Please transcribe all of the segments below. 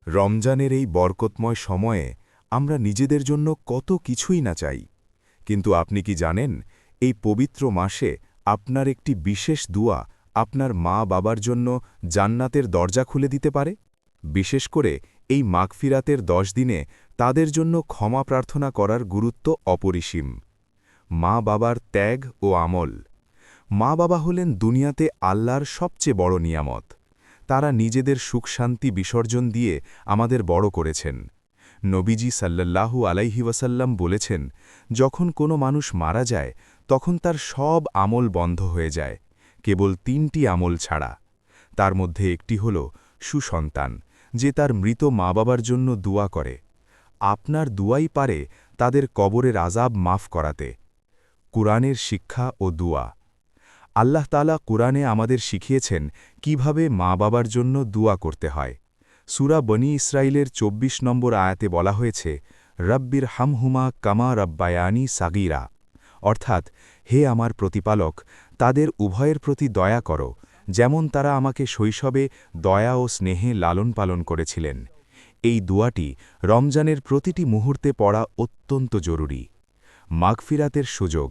রমজানের এই বরকতময় সময়ে আমরা নিজেদের জন্য কত কিছুই না চাই, কিন্তু আপনি কি জানেন এই পবিত্র মাসে আপনার একটি বিশেষ দুয়া আপনার মা বাবার জন্য জান্নাতের দরজা খুলে দিতে পারে? বিশেষ করে এই মাগফিরাতের 10 দিনে তাদের জন্য ক্ষমা প্রার্থনা করার গুরুত্ব অপরিসীম। মা বাবার ত্যাগ ও আমল। মা বাবা হলেন দুনিয়াতে আল্লাহর সবচেয়ে বড় নিয়ামত। তারা নিজেদের সুখশান্তি বিসর্জন দিয়ে আমাদের বড় করেছেন। নবীজি সাল্লাল্লাহু আলাইহি ওয়াসাল্লাম বলেছেন, যখন কোনো মানুষ মারা যায় তখন তার সব আমল বন্ধ হয়ে যায়, কেবল 3টি আমল ছাড়া। তার মধ্যে একটি হল সুসন্তান, যে তার মৃত মা বাবার জন্য দুয়া করে। আপনার দুয়াই পারে তাদের কবরের আযাব মাফ করাতে। কুরআনের শিক্ষা ও দুয়া। আল্লাহ তাআলা কুরআনে আমাদের শিখিয়েছেন কিভাবে মা বাবার জন্য দুয়া করতে হয়। সূরা বনী ইসরাইলের ২৪ নম্বর আয়াতে বলা হয়েছে, রব্বির হামহুমা কামা রব্বায়ানি সাগীরা, অর্থাৎ, হে আমার প্রতিপালক, তাদের উভয়ের প্রতি দয়া করো, যেমন তারা আমাকে শৈশবে দয়া ও স্নেহে লালন পালন করেছিলেন। এই দুয়াটি রমজানের প্রতিটি মুহূর্তে পড়া অত্যন্ত জরুরি। মাগফিরাতের সুযোগ।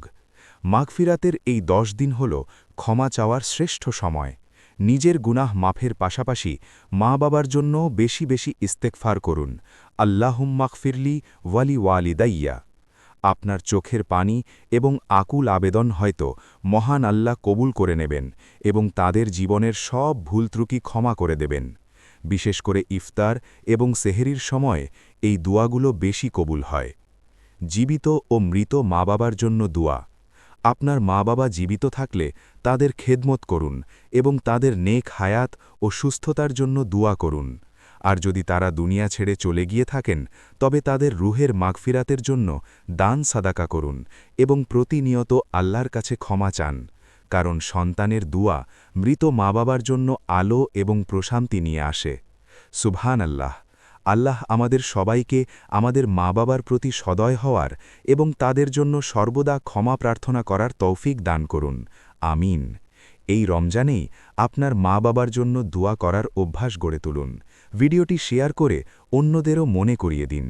মাগফিরাতের এই 10 দিন হল ক্ষমা চাওয়ার শ্রেষ্ঠ সময়। নিজের গুনাহ মাফের পাশাপাশি মা বাবার জন্য বেশি বেশি ইস্তেগফার করুন। আল্লাহুম্মাগফিরলি ওয়ালি ওয়ালিদাইয়া। আপনার চোখের পানি এবং আকুল আবেদন হয়তো মহান আল্লাহ কবুল করে নেবেন এবং তাদের জীবনের সব ভুলত্রুটি ক্ষমা করে দেবেন। বিশেষ করে ইফতার এবং সেহরির সময় এই দুয়াগুলো বেশি কবুল হয়। জীবিত ও মৃত মা বাবার জন্য দুয়া। আপনার মা বাবা জীবিত থাকলে তাদের খেদমত করুন এবং তাদের নেক হায়াত ও সুস্থতার জন্য দুয়া করুন। আর যদি তারা দুনিয়া ছেড়ে চলে গিয়ে থাকেন, তবে তাদের রুহের মাগফিরাতের জন্য দান সাদাকা করুন এবং প্রতিনিয়ত আল্লাহর কাছে ক্ষমা চান, কারণ সন্তানের দুয়া মৃত মা বাবার জন্য আলো এবং প্রশান্তি নিয়ে আসে। সুবহানাল্লাহ। আল্লাহ আমাদের সবাইকে আমাদের মা বাবার প্রতি সদয় হওয়ার এবং তাদের জন্য সর্বদা ক্ষমা প্রার্থনা করার তৌফিক দান করুন। আমিন। এই রমজানেই আপনার মা বাবার জন্য দোয়া করার অভ্যাস গড়ে তুলুন। ভিডিওটি শেয়ার করে অন্যদেরও মনে করিয়ে দিন।